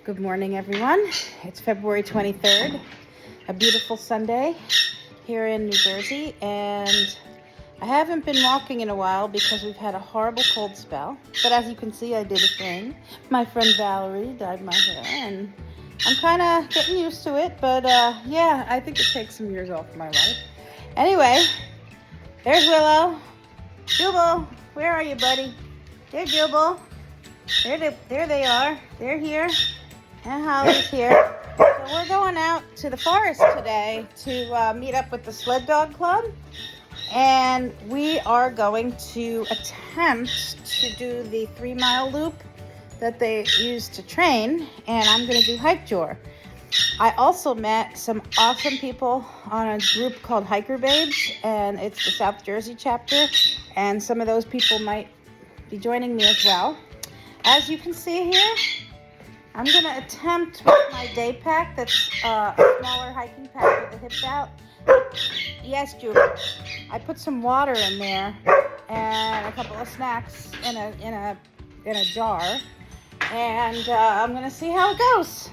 Good morning, everyone. It's February 23rd, a beautiful Sunday here in New Jersey, and I haven't been walking in a while because we've had a horrible cold spell. But as you can see, I did a thing. My friend Valerie dyed my hair, and I'm kind of getting used to it, but yeah, I think it takes some years off my life. Anyway, there's Willow. Jubal, where are you, buddy? There's Jubal. There they are. They're here. And Holly's here. So we're going out to the forest today to meet up with the Sled Dog Club. And we are going to attempt to do the 3-mile loop that they use to train. And I'm going to do hike tour. I also met some awesome people on a group called Hiker Babes. And it's the South Jersey chapter. And some of those people might be joining me as well. As you can see here, I'm going to attempt with my day pack, that's a smaller hiking pack with the hips out. Yes, Julie. I put some water in there and a couple of snacks in a jar, and I'm going to see how it goes.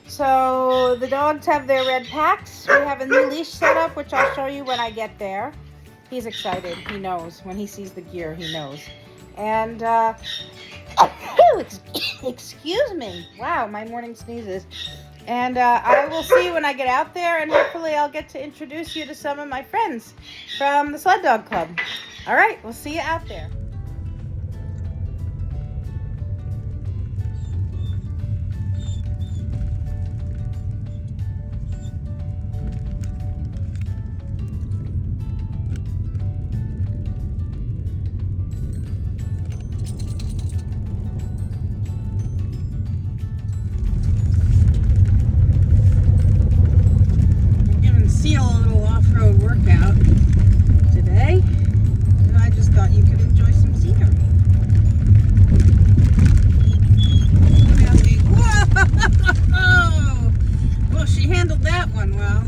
So the dogs have their red packs. We have a new leash set up, which I'll show you when I get there. He's excited. He knows. When he sees the gear, he knows. And excuse me. Wow, my morning sneezes. And I will see you when I get out there, and hopefully I'll get to introduce you to some of my friends from the Sled Dog Club. All right, we'll see you out there. Workout today, and I just thought you could enjoy some scenery. Whoa! Well, she handled that one well.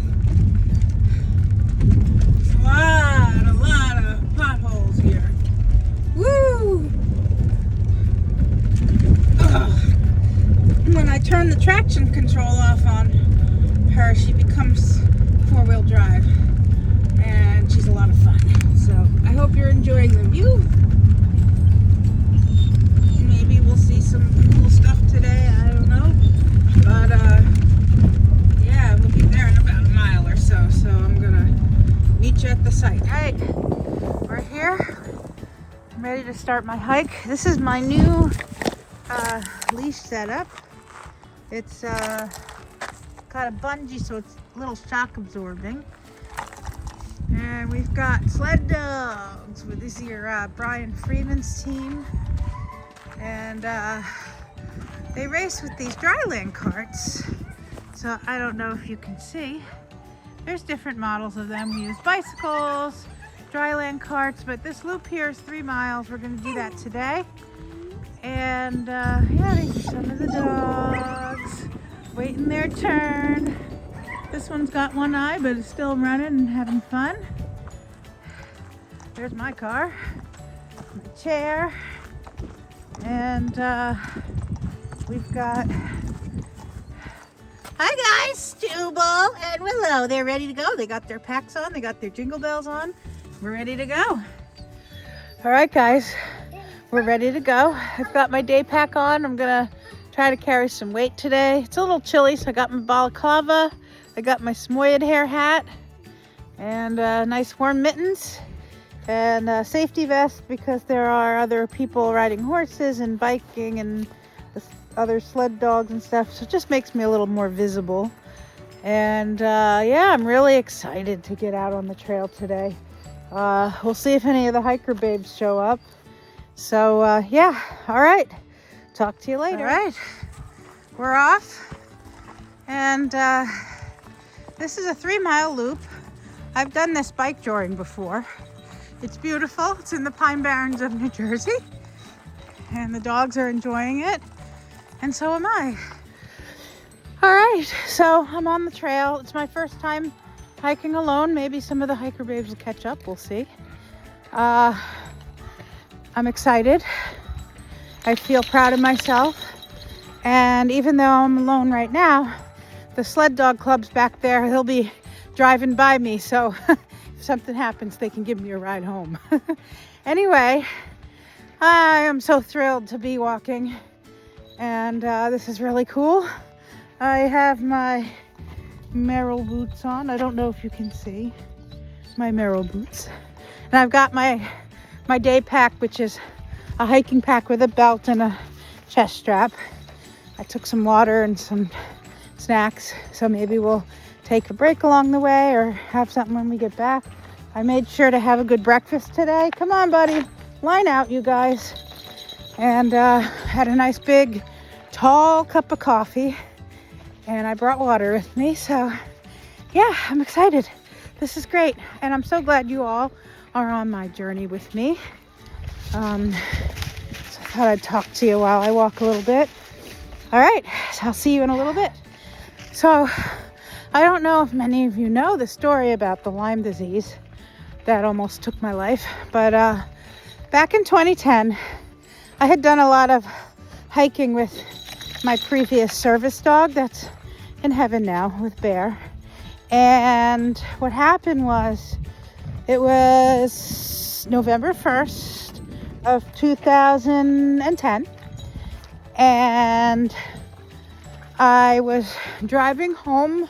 A lot of potholes here. Woo! When I turn the traction control off on her, she becomes four-wheel drive. And she's a lot of fun. So I hope you're enjoying the view. Maybe we'll see some cool stuff today. I don't know. But yeah, we'll be there in about a mile or so. So I'm gonna meet you at the site. All right, we're here. I'm ready to start my hike. This is my new leash setup. It's got a bungee, so it's a little shock absorbing. And we've got sled dogs with this here Brian Freeman's team, and they race with these dryland carts. So I don't know if you can see, there's different models of them. We use bicycles, dryland carts, but this loop here is 3 miles. We're going to do that today. And yeah, these are some of the dogs waiting their turn. This one's got one eye, but it's still running and having fun. There's my car, my chair, and we've got, hi guys, Jubal and Willow. They're ready to go. They got their packs on, they got their jingle bells on. We're ready to go. All right, guys, we're ready to go. I've got my day pack on. I'm gonna try to carry some weight today. It's a little chilly, so I got my balaclava. I got my Samoyed hair hat and nice warm mittens and a safety vest because there are other people riding horses and biking and other sled dogs and stuff. So it just makes me a little more visible. And yeah, I'm really excited to get out on the trail today. We'll see if any of the hiker babes show up. So yeah, all right. Talk to you later. All right, we're off. And this is a 3-mile loop. I've done this bike touring before. It's beautiful. It's in the Pine Barrens of New Jersey. And the dogs are enjoying it. And so am I. All right, so I'm on the trail. It's my first time hiking alone. Maybe some of the hiker babes will catch up. We'll see. I'm excited. I feel proud of myself. And even though I'm alone right now, the sled dog club's back there. They'll be driving by me. So if something happens, they can give me a ride home. Anyway, I am so thrilled to be walking. And this is really cool. I have my Merrell boots on. I don't know if you can see my Merrell boots. And I've got my day pack, which is a hiking pack with a belt and a chest strap. I took some water and some snacks, so maybe we'll take a break along the way or have something when we get back. I made sure to have a good breakfast today. Come on, buddy. Line out, you guys. And had a nice big tall cup of coffee, and I brought water with me. So yeah, I'm excited. This is great, and I'm so glad you all are on my journey with me. So I thought I'd talk to you while I walk a little bit. All right, so I'll see you in a little bit. So I don't know if many of you know the story about the Lyme disease that almost took my life, but back in 2010, I had done a lot of hiking with my previous service dog that's in heaven now with Bear. And what happened was, it was November 1st of 2010, and I was driving home.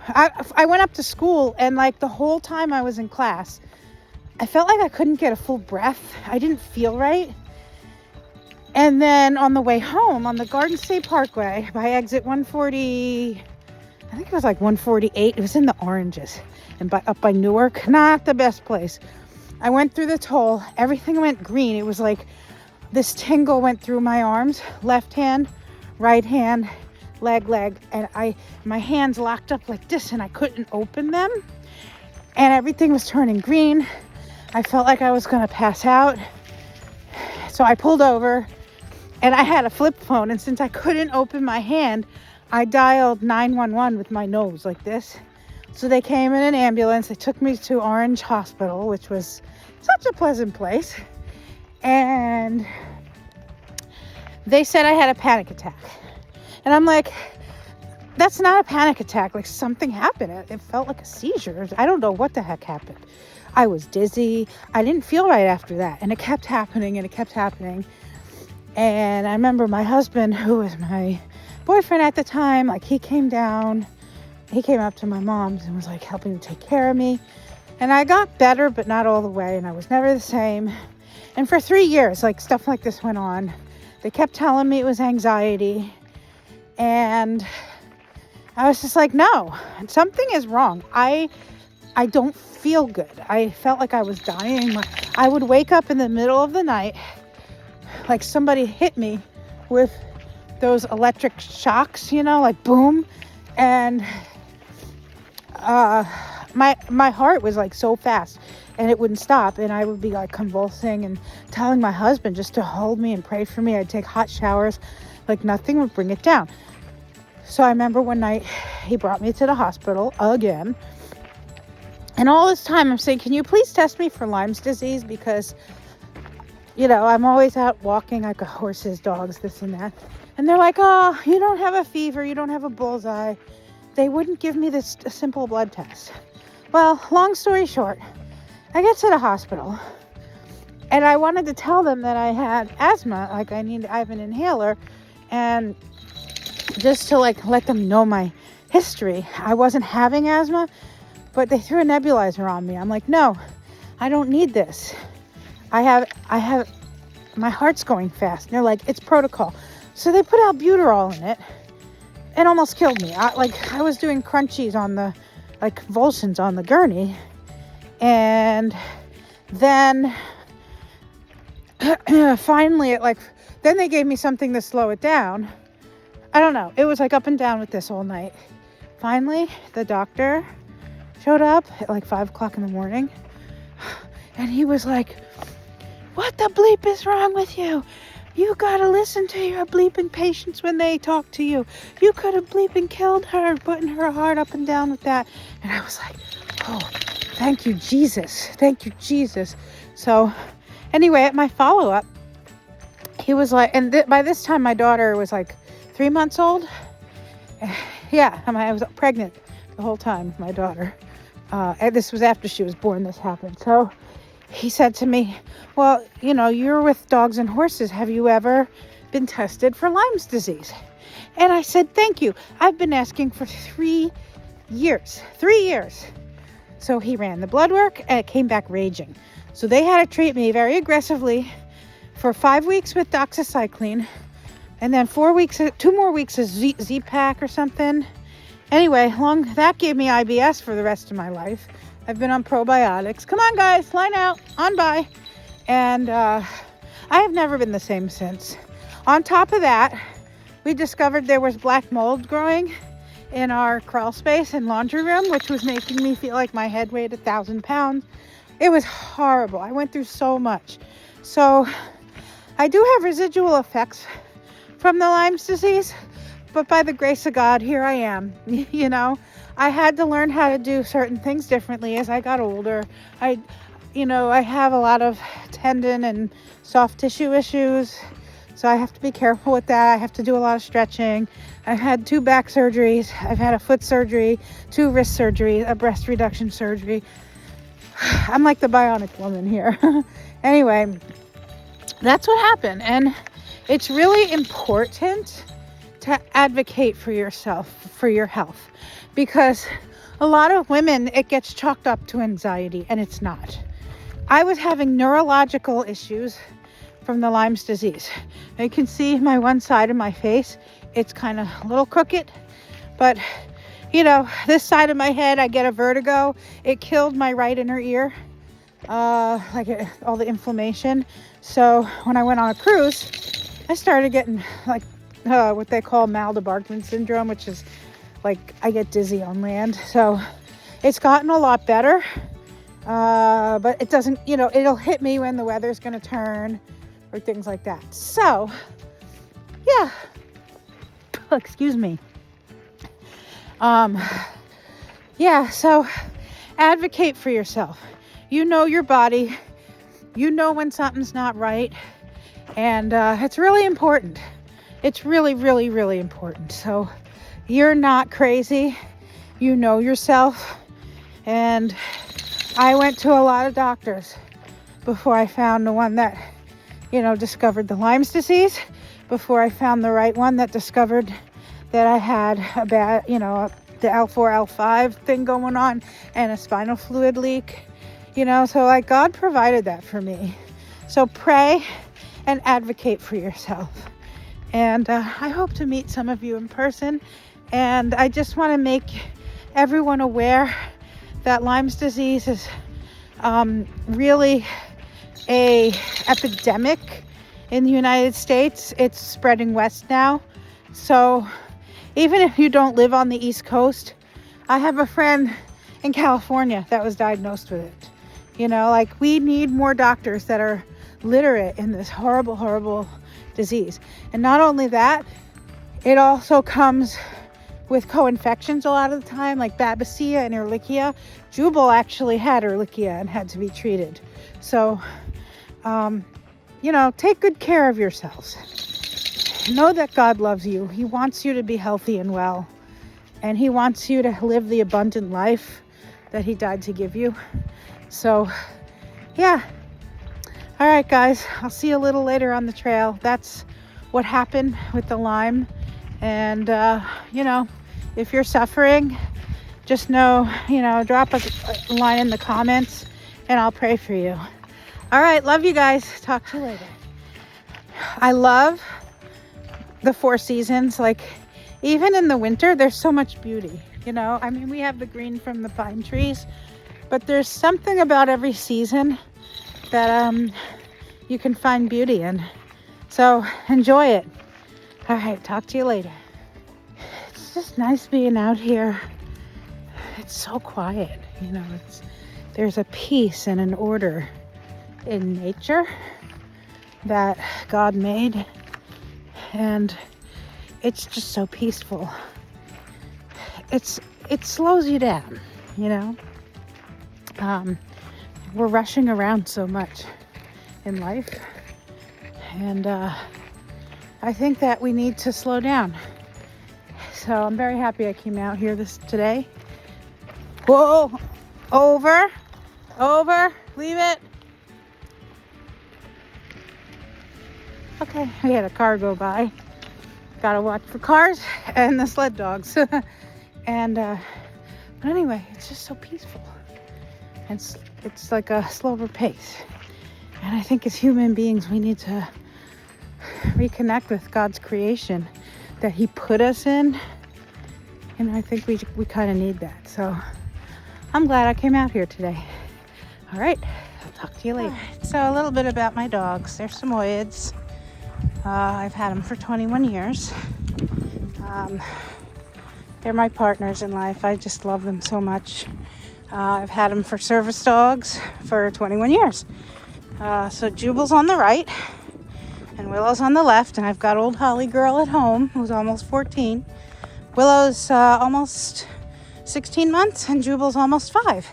I went up to school, and like the whole time I was in class, I felt like I couldn't get a full breath. I didn't feel right. And then on the way home on the Garden State Parkway by exit 140, I think it was like 148. It was in the Oranges and up by Newark. Not the best place. I went through the toll. Everything went green. It was like this tingle went through my arms, left hand, right hand, leg, and my hands locked up like this, and I couldn't open them. And everything was turning green. I felt like I was going to pass out. So I pulled over, and I had a flip phone, and since I couldn't open my hand, I dialed 911 with my nose like this. So they came in an ambulance. They took me to Orange Hospital, which was such a pleasant place. And they said I had a panic attack. And I'm like, that's not a panic attack. Like something happened. It felt like a seizure. I don't know what the heck happened. I was dizzy. I didn't feel right after that. And it kept happening and it kept happening. And I remember my husband, who was my boyfriend at the time, like he came down, he came up to my mom's and was like helping to take care of me. And I got better, but not all the way. And I was never the same. And for 3 years, like stuff like this went on. They kept telling me it was anxiety. And I was just like, no, something is wrong. I don't feel good. I felt like I was dying. I would wake up in the middle of the night, like somebody hit me with those electric shocks, you know, like boom. And my heart was like so fast and it wouldn't stop. And I would be like convulsing and telling my husband just to hold me and pray for me. I'd take hot showers, like nothing would bring it down. So I remember one night he brought me to the hospital again. And all this time I'm saying, can you please test me for Lyme's disease? Because, you know, I'm always out walking. I got horses, dogs, this and that. And they're like, oh, you don't have a fever. You don't have a bullseye. They wouldn't give me a simple blood test. Well, long story short, I get to the hospital and I wanted to tell them that I had asthma. Like I have an inhaler, and just to like let them know my history. I wasn't having asthma, but they threw a nebulizer on me. I'm like, no, I don't need this. I have, my heart's going fast. And they're like, it's protocol. So they put albuterol in it. It almost killed me. I was doing crunchies on the, like convulsions on the gurney. And then finally then they gave me something to slow it down. I don't know. It was like up and down with this all night. Finally, the doctor showed up at like 5 o'clock in the morning. And he was like, what the bleep is wrong with you? You gotta listen to your bleeping patients when they talk to you. You could have bleeping killed her, putting her heart up and down with that. And I was like, oh, thank you, Jesus. Thank you, Jesus. So anyway, at my follow-up, he was like, and by this time my daughter was like 3 months old. Yeah, I was pregnant the whole time, my daughter. And this was after she was born, this happened. So he said to me, well, you're with dogs and horses. Have you ever been tested for Lyme's disease? And I said, thank you. I've been asking for 3 years. 3 years. So he ran the blood work and it came back raging. So they had to treat me very aggressively for 5 weeks with doxycycline. And then 2 more weeks of Z-Pack or something. Anyway, that gave me IBS for the rest of my life. I've been on probiotics. Come on, guys, line out, on by. And I have never been the same since. On top of that, we discovered there was black mold growing in our crawl space and laundry room, which was making me feel like my head weighed 1,000 pounds. It was horrible. I went through so much. So I do have residual effects from the Lyme's disease, but by the grace of God, here I am. I had to learn how to do certain things differently as I got older. I have a lot of tendon and soft tissue issues, so I have to be careful with that. I have to do a lot of stretching. I've had 2 back surgeries. I've had a foot surgery, 2 wrist surgeries, a breast reduction surgery. I'm like the bionic woman here. Anyway, that's what happened. And it's really important to advocate for yourself, for your health, because a lot of women, it gets chalked up to anxiety, and it's not. I was having neurological issues from the Lyme's disease. You can see my one side of my face, it's kind of a little crooked, but this side of my head, I get a vertigo. It killed my right inner ear, all the inflammation. So when I went on a cruise, I started getting what they call Maldebarkman syndrome, which is like I get dizzy on land. So it's gotten a lot better, but it doesn't, it'll hit me when the weather's going to turn or things like that. So, yeah, excuse me. So advocate for yourself. You know your body. You know when something's not right. And it's really important. It's really, really, really important. So you're not crazy. You know yourself. And I went to a lot of doctors before I found the one that, discovered the Lyme's disease, before I found the right one that discovered that I had a bad, the L4, L5 thing going on and a spinal fluid leak, so God provided that for me. So pray and advocate for yourself. And I hope to meet some of you in person. And I just want to make everyone aware that Lyme's disease is really a epidemic in the United States. It's spreading west now. So even if you don't live on the East Coast, I have a friend in California that was diagnosed with it. We need more doctors that are literate in this horrible, horrible disease. And not only that, it also comes with co-infections a lot of the time, like Babesia and Ehrlichia. Jubal actually had Ehrlichia and had to be treated. So, take good care of yourselves. Know that God loves you. He wants you to be healthy and well. And He wants you to live the abundant life that He died to give you. So, yeah. All right, guys. I'll see you a little later on the trail. That's what happened with the Lyme. And, if you're suffering, just know, drop a line in the comments and I'll pray for you. All right. Love you guys. Talk to you later. I love the 4 seasons. Even in the winter, there's so much beauty. We have the green from the pine trees, but there's something about every season that you can find beauty in. So enjoy it. All right, talk to you later. It's just nice being out here. It's so quiet, there's a peace and an order in nature that God made, and it's just so peaceful. It slows you down, we're rushing around so much in life, and I think that we need to slow down. So I'm very happy I came out here today. Whoa, over, leave it. Okay, we had a car go by. Gotta watch for cars and the sled dogs. And but anyway, it's just so peaceful. And it's like a slower pace. And I think as human beings, we need to reconnect with God's creation that he put us in. And I think we kind of need that. So I'm glad I came out here today. All right, I'll talk to you later. So a little bit about my dogs. They're Samoyeds. I've had them for 21 years. They're my partners in life. I just love them so much. I've had them for service dogs for 21 years. So Jubal's on the right and Willow's on the left, and I've got old Holly girl at home who's almost 14. Willow's almost 16 months and Jubal's almost 5.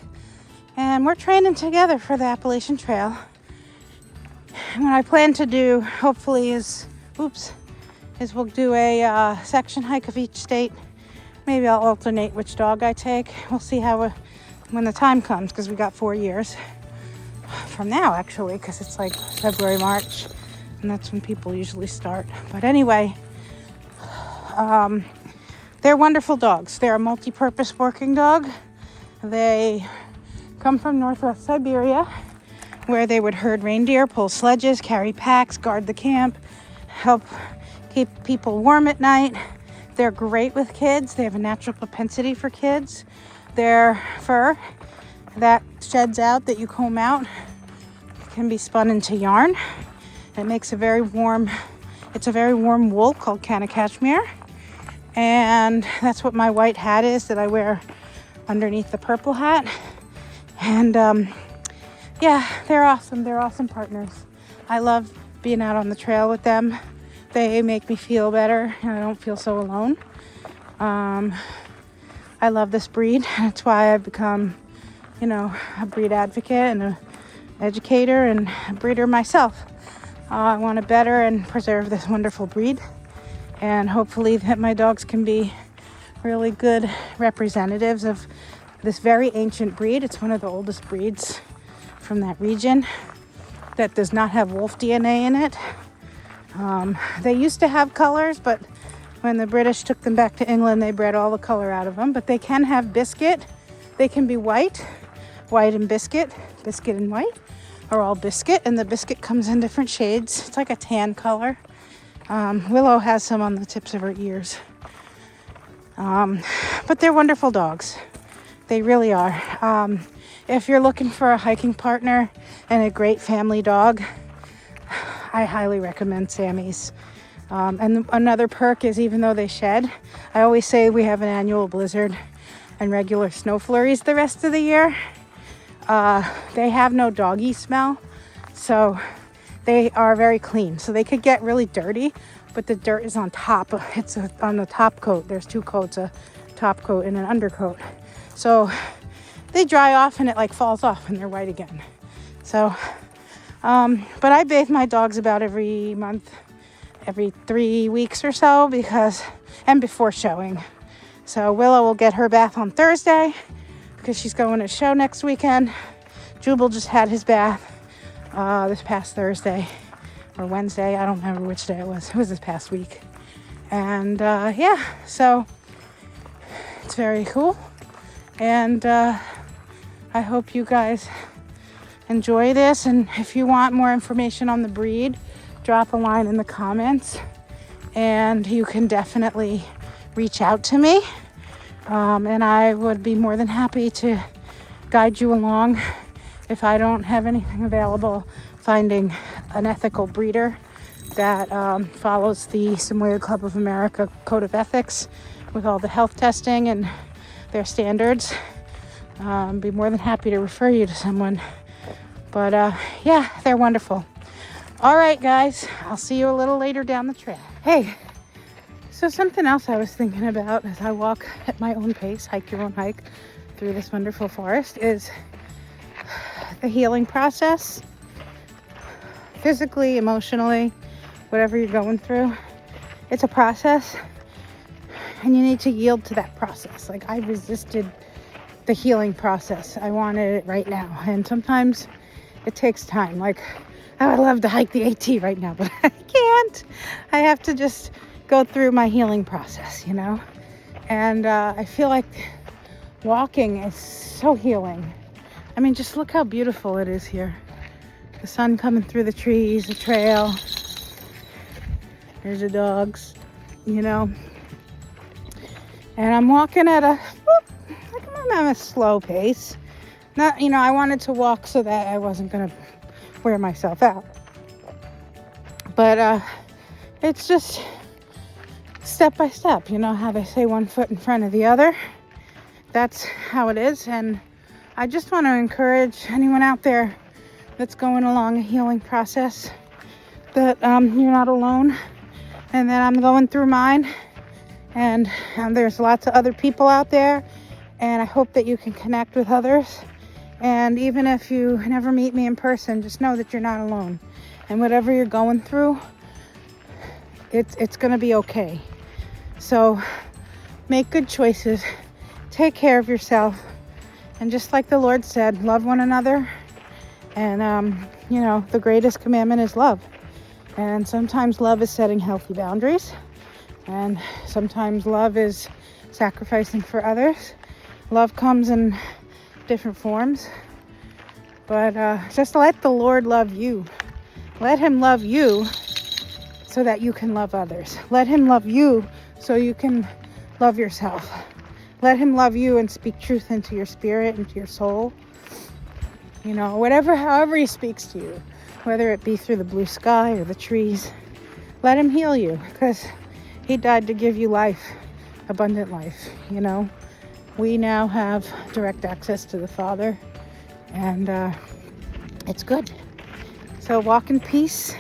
And we're training together for the Appalachian Trail. And what I plan to do, hopefully, is we'll do a section hike of each state. Maybe I'll alternate which dog I take. We'll see when the time comes, because we got 4 years from now, actually, because it's like February, March, and that's when people usually start. But anyway, they're wonderful dogs. They're a multi-purpose working dog. They come from Northwest Siberia, where they would herd reindeer, pull sledges, carry packs, guard the camp, help keep people warm at night. They're great with kids. They have a natural propensity for kids. Their fur that sheds out, that you comb out, can be spun into yarn. It makes it's a very warm wool called Canna Cashmere. And that's what my white hat is that I wear underneath the purple hat. And yeah, they're awesome. They're awesome partners. I love being out on the trail with them. They make me feel better, and I don't feel so alone. I love this breed. That's why I've become, a breed advocate and an educator and a breeder myself. I want to better and preserve this wonderful breed, and hopefully that my dogs can be really good representatives of this very ancient breed. It's one of the oldest breeds from that region that does not have wolf DNA in it. They used to have colors, but when the British took them back to England, they bred all the color out of them. But they can have biscuit. They can be white and biscuit and white, or all biscuit, and the biscuit comes in different shades. It's like a tan color. Willow has some on the tips of her ears. But they're wonderful dogs. They really are. If you're looking for a hiking partner and a great family dog, I highly recommend Sammy's. And another perk is, even though they shed, I always say we have an annual blizzard and regular snow flurries the rest of the year. They have no doggy smell, so they are very clean. So they could get really dirty, but the dirt is on top. It's on the top coat. There's 2 coats, a top coat and an undercoat. So they dry off and it falls off and they're white again. So, but I bathe my dogs about every month, every 3 weeks or so, and before showing. So Willow will get her bath on Thursday because she's going to show next weekend. Jubal just had his bath this past Thursday or Wednesday. I don't remember which day it was. It was this past week. And yeah, so it's very cool. And I hope you guys enjoy this. And if you want more information on the breed, drop a line in the comments. And you can definitely reach out to me. And I would be more than happy to guide you along if I don't have anything available, finding an ethical breeder that follows the Samoyed Club of America Code of Ethics with all the health testing and their standards. Be more than happy to refer you to someone. But yeah, they're wonderful. All right, guys, I'll see you a little later down the trail. Hey, so something else I was thinking about as I walk at my own pace, hike your own hike through this wonderful forest, is the healing process. Physically, emotionally, whatever you're going through. it's a process, and you need to yield to that process. Like, I resisted the healing process. I wanted it right now, and sometimes it takes time. Like, I would love to hike the AT right now, but I can't. I have to just go through my healing process, you know? And I feel like walking is so healing. I mean, just look how beautiful it is here. The sun coming through the trees, the trail. There's the dogs, you know? And I'm walking at a slow pace. Not, you know, I wanted to walk so that I wasn't going to wear myself out. But it's just step by step, you know how they say one foot in front of the other. That's how it is. And I just want to encourage anyone out there that's going along a healing process that you're not alone, and that I'm going through mine, and there's lots of other people out there, and I hope that you can connect with others. And even if you never meet me in person, just know that you're not alone, and whatever you're going through, it's going to be okay. So make good choices, take care of yourself, and just like the Lord said, love one another. And you know, the greatest commandment is love. And sometimes love is setting healthy boundaries, and sometimes love is sacrificing for others. Love comes in different forms, but just let the Lord love you. Let him love you so that you can love others. Let him love you so you can love yourself. Let him love you and speak truth into your spirit, into your soul. You know, however he speaks to you, whether it be through the blue sky or the trees, let him heal you, because he died to give you life, abundant life, you know. We now have direct access to the Father, and it's good. So walk in peace,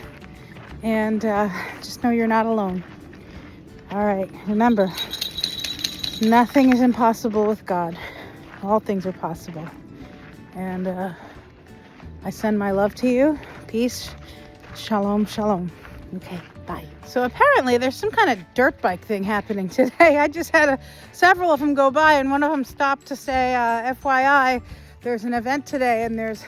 and just know you're not alone. All right, remember, nothing is impossible with God. All things are possible. And I send my love to you. Peace. Shalom, shalom. Okay, bye. So apparently there's some kind of dirt bike thing happening today. I just had several of them go by, and one of them stopped to say, FYI, there's an event today, and there's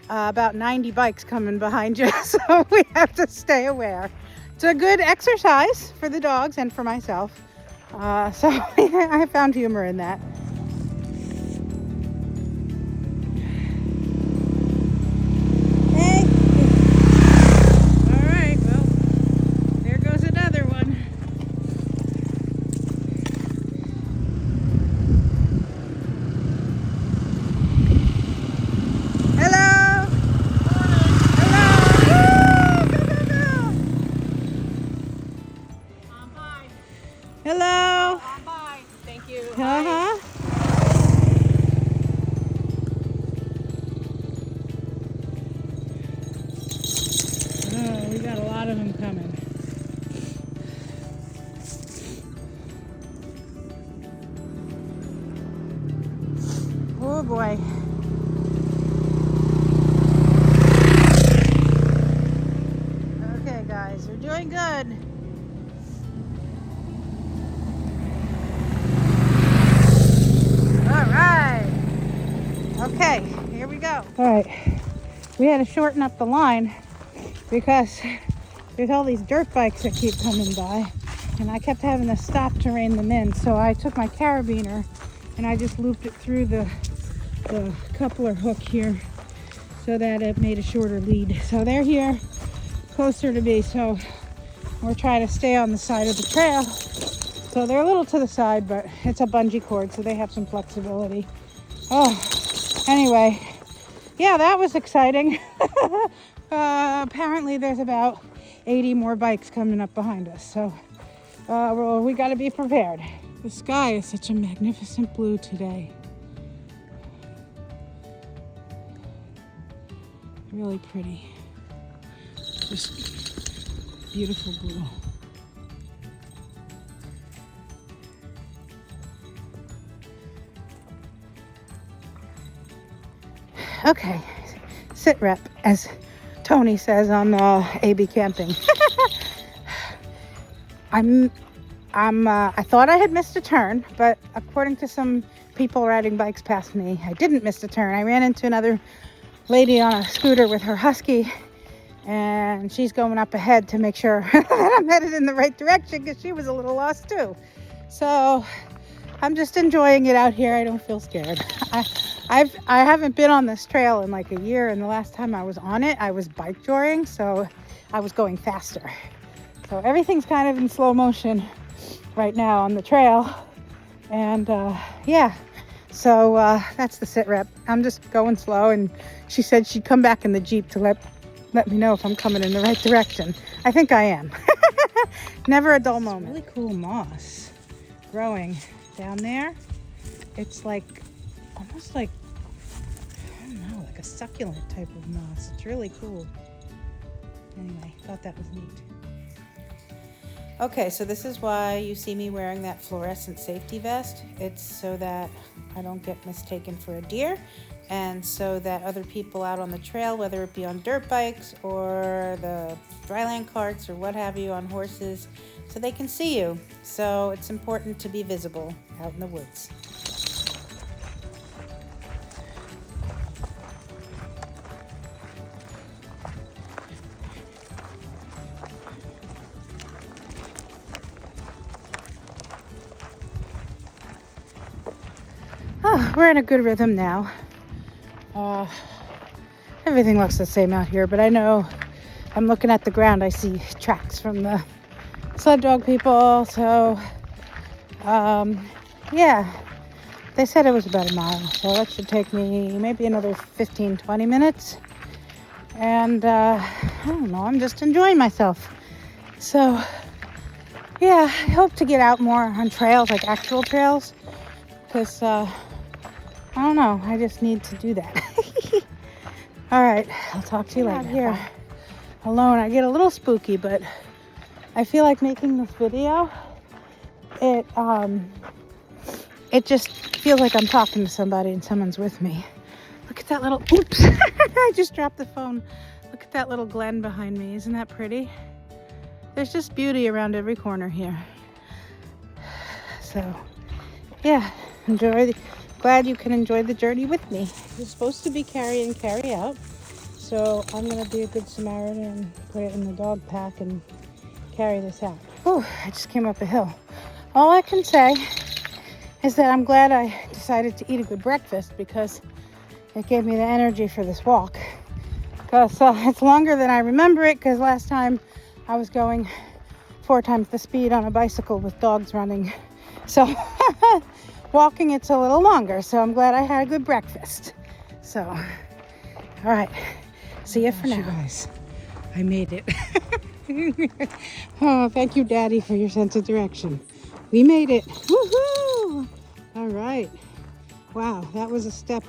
about 90 bikes coming behind you. So we have to stay aware. It's a good exercise for the dogs and for myself. So I found humor in that. Hello. Bye. Thank you. Uh-huh. Oh, we got a lot of them coming. Oh boy. Okay, guys, we're doing good. Okay, here we go. All right, we had to shorten up the line because there's all these dirt bikes that keep coming by, and I kept having to stop to rein them in. So I took my carabiner and I just looped it through the coupler hook here so that it made a shorter lead. So they're here closer to me, so we're trying to stay on the side of the trail. So they're a little to the side, but it's a bungee cord, so they have some flexibility. Oh, anyway, yeah, that was exciting. Apparently there's about 80 more bikes coming up behind us, so well, we got to be prepared. The sky is such a magnificent blue today. Really pretty. Just beautiful blue. Okay, sit rep, as Tony says on AB Camping. I thought I had missed a turn, but according to some people riding bikes past me, I didn't miss a turn. I ran into another lady on a scooter with her husky, and she's going up ahead to make sure that I'm headed in the right direction because she was a little lost too. So I'm just enjoying it out here. I don't feel scared. I haven't been on this trail in like a year, and the last time I was on it, I was bike joring, so I was going faster. So everything's kind of in slow motion right now on the trail, and yeah. So that's the sit rep. I'm just going slow, and she said she'd come back in the Jeep to let me know if I'm coming in the right direction. I think I am. Never a dull moment. Really cool moss growing down there. It's like almost like, I don't know, like a succulent type of moss. It's really cool. Anyway, thought that was neat. Okay, so this is why you see me wearing that fluorescent safety vest. It's so that I don't get mistaken for a deer, and so that other people out on the trail, whether it be on dirt bikes or the dryland carts or what have you, on horses, so they can see you. So it's important to be visible out in the woods. Oh, we're in a good rhythm now. Everything looks the same out here, but I know I'm looking at the ground. I see tracks from the sled dog people. So, yeah, they said it was about a mile. So that should take me maybe another 15, 20 minutes. And I don't know, I'm just enjoying myself. So, yeah, I hope to get out more on trails, like actual trails, because I don't know, I just need to do that. All right, I'll talk to you later. Out here alone, I get a little spooky, but I feel like making this video, it just feels like I'm talking to somebody and someone's with me. Look at that little, oops, I just dropped the phone. Look at that little glen behind me. Isn't that pretty? There's just beauty around every corner here. So, yeah, glad you can enjoy the journey with me. You're supposed to be carry in, carry out. So I'm going to be a good Samaritan and put it in the dog pack and carry this out. Oh, I just came up a hill. All I can say is that I'm glad I decided to eat a good breakfast, because it gave me the energy for this walk. Because it's longer than I remember it, because last time I was going 4 times the speed on a bicycle with dogs running. So walking, it's a little longer, so I'm glad I had a good breakfast. So, all right, see you for now. You guys, I made it. Oh, thank you, Daddy, for your sense of direction. We made it. Woohoo! All right. Wow, that was an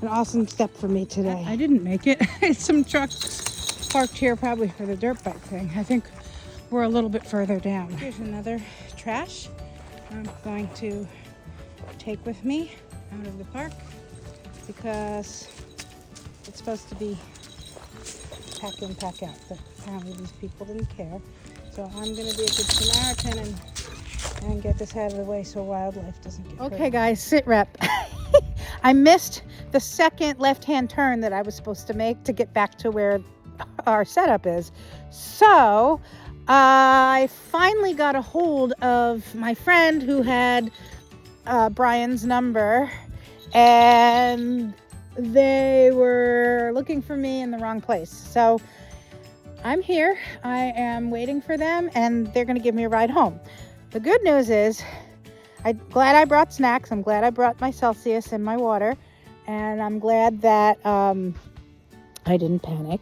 awesome step for me today. I didn't make it. Some trucks parked here probably for the dirt bike thing. I think we're a little bit further down. Here's another trash I'm going to take with me out of the park, because it's supposed to be pack in, pack out, but apparently these people didn't care. So I'm going to be a good Samaritan and get this out of the way so wildlife doesn't get hurt. Okay guys, sit rep. I missed the second left-hand turn that I was supposed to make to get back to where our setup is. So I finally got a hold of my friend who had Brian's number, and they were looking for me in the wrong place. So I'm here. I am waiting for them, and they're going to give me a ride home. The good news is, I'm glad I brought snacks. I'm glad I brought my Celsius and my water, and I'm glad that I didn't panic.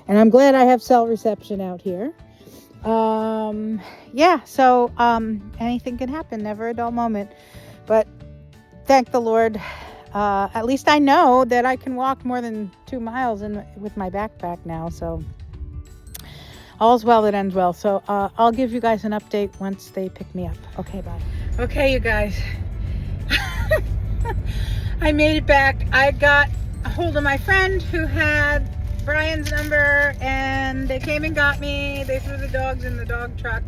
And I'm glad I have cell reception out here. Yeah, so anything can happen, never a dull moment. But thank the Lord, at least I know that I can walk more than 2 miles with my backpack now. So all's well that ends well. So I'll give you guys an update once they pick me up. Okay, bye. Okay, you guys. I made it back. I got a hold of my friend who had Brian's number, and they came and got me. They threw the dogs in the dog truck,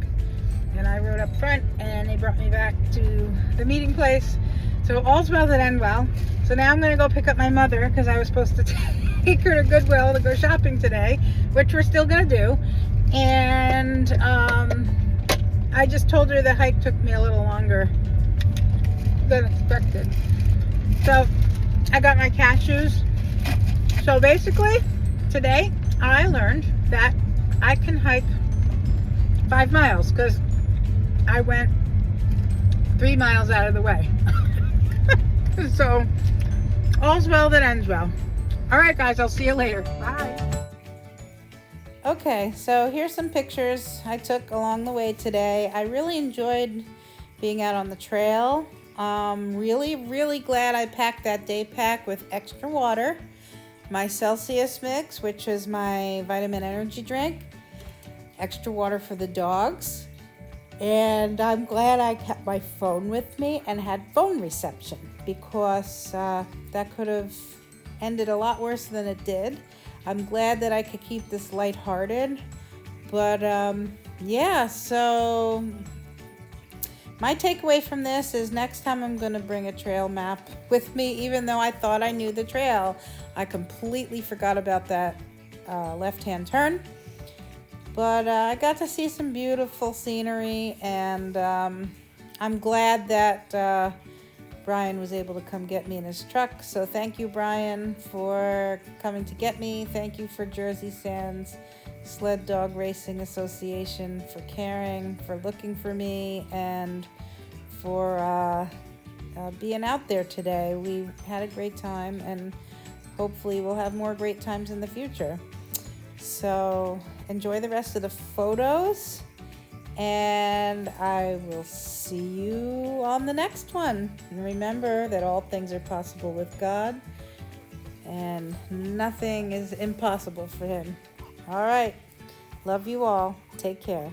and I rode up front, and they brought me back to the meeting place. So all's well that ends well. So now I'm going to go pick up my mother, because I was supposed to take her to Goodwill to go shopping today, which we're still going to do. And I just told her the hike took me a little longer than expected. So I got my cashews. So basically, today I learned that I can hike 5 miles, because I went 3 miles out of the way. So all's well that ends well. All right, guys, I'll see you later. Bye. Okay, so here's some pictures I took along the way today. I really enjoyed being out on the trail. Really glad I packed that day pack with extra water, my Celsius mix, which is my vitamin energy drink, extra water for the dogs, and I'm glad I kept my phone with me and had phone reception, because that could have ended a lot worse than it did. I'm glad that I could keep this lighthearted, but yeah, so my takeaway from this is next time I'm going to bring a trail map with me, even though I thought I knew the trail. I completely forgot about that left-hand turn. But I got to see some beautiful scenery, and I'm glad that Brian was able to come get me in his truck. So thank you, Brian, for coming to get me. Thank you for Jersey Sands Sled Dog Racing Association for caring, for looking for me, and for being out there today. We had a great time, and hopefully we'll have more great times in the future. So enjoy the rest of the photos, and I will see you on the next one. And remember that all things are possible with God, and nothing is impossible for him. All right. Love you all. Take care.